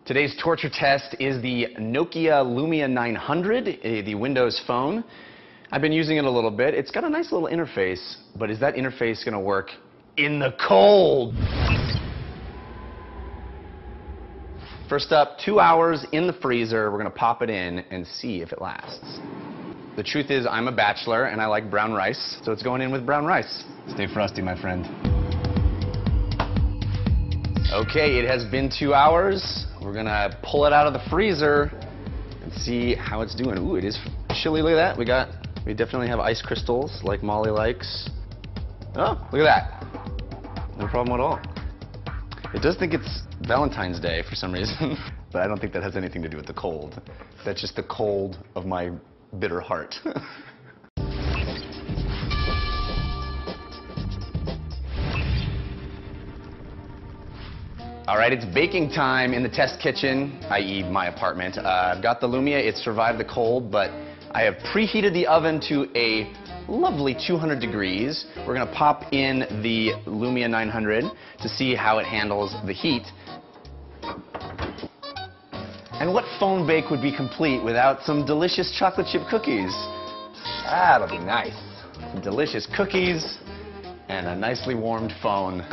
Today's torture test is the Nokia Lumia 900, the Windows phone. I've been using it a little bit. It's got a nice little interface, but is that interface going to work in the cold? First up, 2 hours in the freezer. We're going to pop it in and see if it lasts. The truth is, I'm a bachelor and I like brown rice, so it's going in with brown rice. Stay frosty, my friend. Okay, it has been 2 hours. We're going to pull it out of the freezer and see how it's doing. Ooh, it is chilly. Look at that. We definitely have ice crystals like Molly likes. Oh, look at that. No problem at all. It does think it's Valentine's Day for some reason, but I don't think that has anything to do with the cold. That's just the cold of my bitter heart. All right, it's baking time in the test kitchen, i.e. my apartment. I've got the Lumia. It survived the cold, but I have preheated the oven to a lovely 200 degrees. We're going to pop in the Lumia 900 to see how it handles the heat. And what phone bake would be complete without some delicious chocolate chip cookies? That'll be nice. Some delicious cookies and a nicely warmed phone.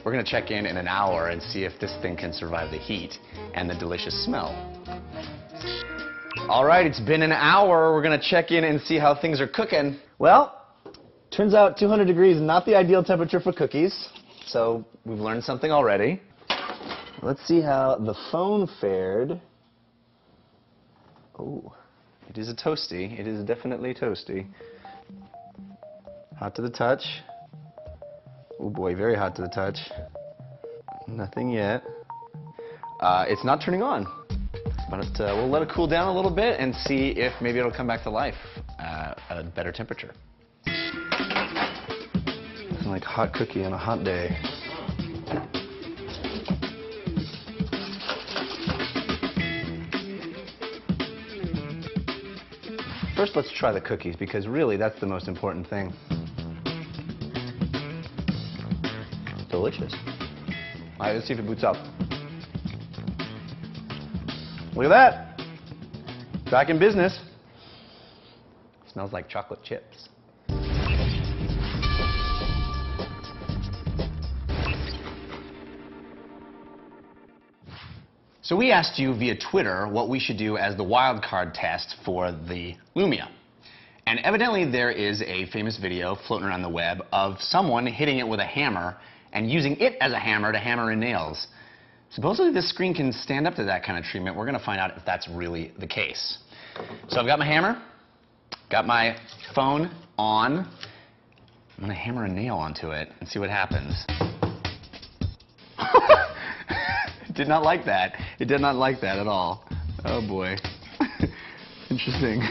We're going to check in an hour and see if this thing can survive the heat and the delicious smell. All right, it's been an hour. We're going to check in and see how things are cooking. Well, turns out 200 degrees is not the ideal temperature for cookies. So we've learned something already. Let's see how the phone fared. Oh, it is a toasty. It is definitely toasty. Hot to the touch. Oh boy, very hot to the touch. Nothing yet. It's not turning on. But we'll let it cool down a little bit and see if maybe it'll come back to life at a better temperature. It's like hot cookie on a hot day. First, let's try the cookies, because really that's the most important thing. Delicious. All right, let's see if it boots up. Look at that. Back in business. Smells like chocolate chips. So we asked you via Twitter what we should do as the wildcard test for the Lumia. And evidently there is a famous video floating around the web of someone hitting it with a hammer and using it as a hammer to hammer in nails. Supposedly this screen can stand up to that kind of treatment. We're going to find out if that's really the case. So I've got my hammer, got my phone on. I'm going to hammer a nail onto it and see what happens. It did not like that. It did not like that at all. Oh boy. Interesting.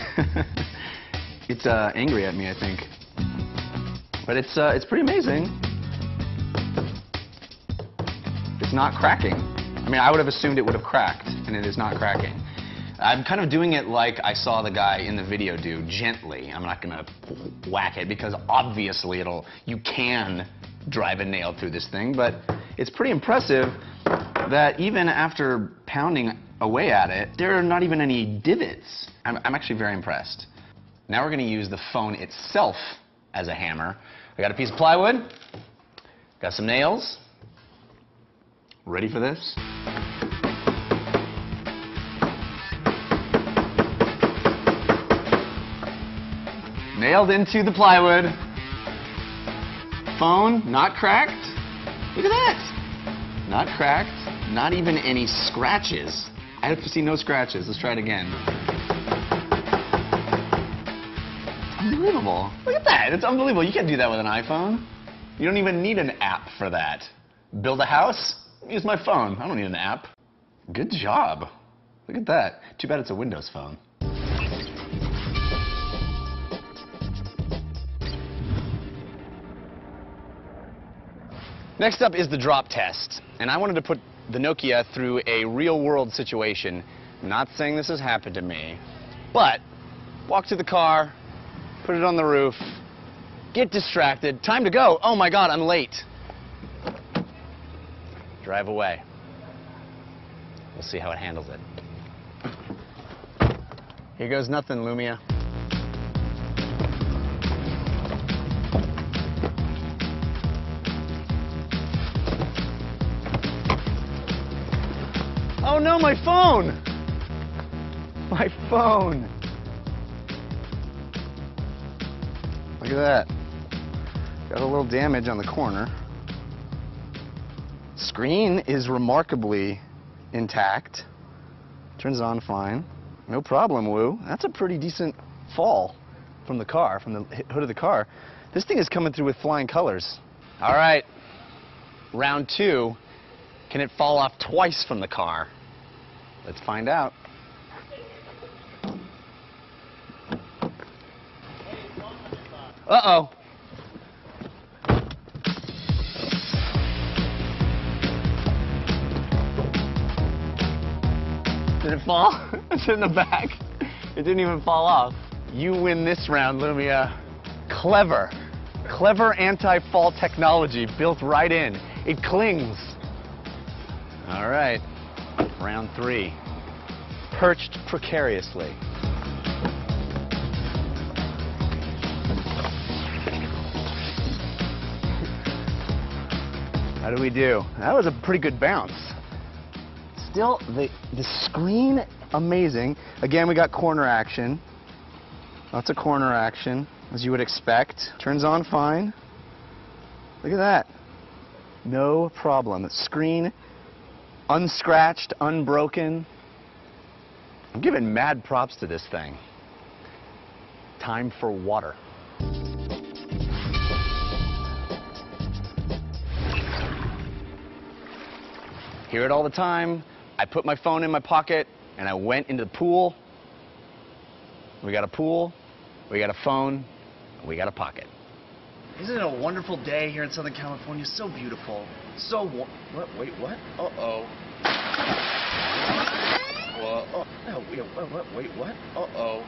It's angry at me, I think. But it's pretty amazing. It's not cracking. I mean, I would have assumed it would have cracked, and it is not cracking. I'm kind of doing it like I saw the guy in the video do, gently. I'm not going to whack it, because obviously you can drive a nail through this thing, but it's pretty impressive that even after pounding away at it, there are not even any divots. I'm actually very impressed. Now we're going to use the phone itself as a hammer. I got a piece of plywood, got some nails. Ready for this? Nailed into the plywood. Phone, not cracked. Look at that. Not cracked. Not even any scratches. I have to see no scratches. Let's try it again. Unbelievable. Look at that. It's unbelievable. You can't do that with an iPhone. You don't even need an app for that. Build a house? Use my phone. I don't need an app. Good job. Look at that. Too bad it's a Windows phone. Next up is the drop test. And I wanted to put the Nokia through a real-world situation. I'm not saying this has happened to me, but walk to the car, put it on the roof, get distracted, time to go. Oh my God, I'm late. Drive away. We'll see how it handles it. Here goes nothing, Lumia. Oh no, my phone! My phone! Look at that. Got a little damage on the corner. Screen is remarkably intact. Turns on fine. No problem, Woo. That's a pretty decent fall from the car, from the hood of the car. This thing is coming through with flying colors. All right, round 2. Can it fall off twice from the car? Let's find out. Uh-oh. Did it fall? It's in the back. It didn't even fall off. You win this round, Lumia. Clever. Clever anti-fall technology built right in. It clings. All right. Round 3. Perched precariously. How do we do? That was a pretty good bounce. Still, the screen, amazing. Again, we got corner action. Lots of corner action, as you would expect. Turns on fine. Look at that. No problem. The screen, unscratched, unbroken. I'm giving mad props to this thing. Time for water. Hear it all the time. I put my phone in my pocket and I went into the pool. We got a pool, we got a phone, we got a pocket. Isn't it a wonderful day here in Southern California? So beautiful. So warm. What? Wait, what? Uh-oh. Oh, no, what? Wait, what? Uh-oh.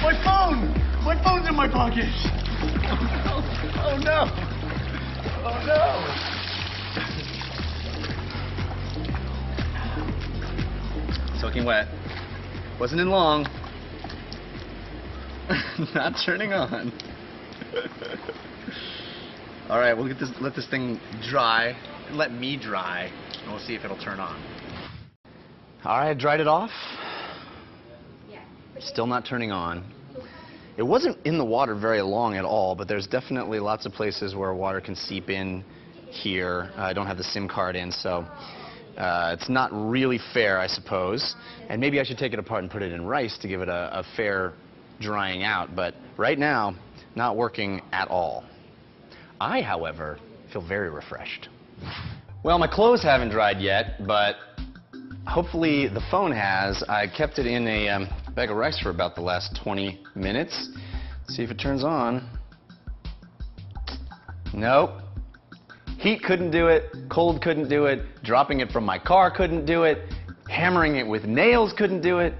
My phone! My phone's in my pocket! Oh, no! Oh, no! Soaking wet. Wasn't in long. Not turning on. All right, we'll let this thing dry. Let me dry, and we'll see if it'll turn on. All right, I dried it off. Still not turning on. It wasn't in the water very long at all, but there's definitely lots of places where water can seep in here. I don't have the SIM card in, so it's not really fair, I suppose. And maybe I should take it apart and put it in rice to give it a fair drying out. But right now, not working at all. I, however, feel very refreshed. Well, my clothes haven't dried yet, but hopefully the phone has. I kept it in a bag of rice for about the last 20 minutes. See if it turns on. Nope. Heat couldn't do it, cold couldn't do it, dropping it from my car couldn't do it, hammering it with nails couldn't do it.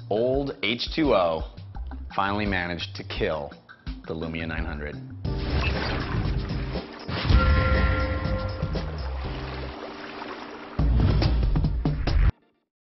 Old H2O finally managed to kill the Lumia 900.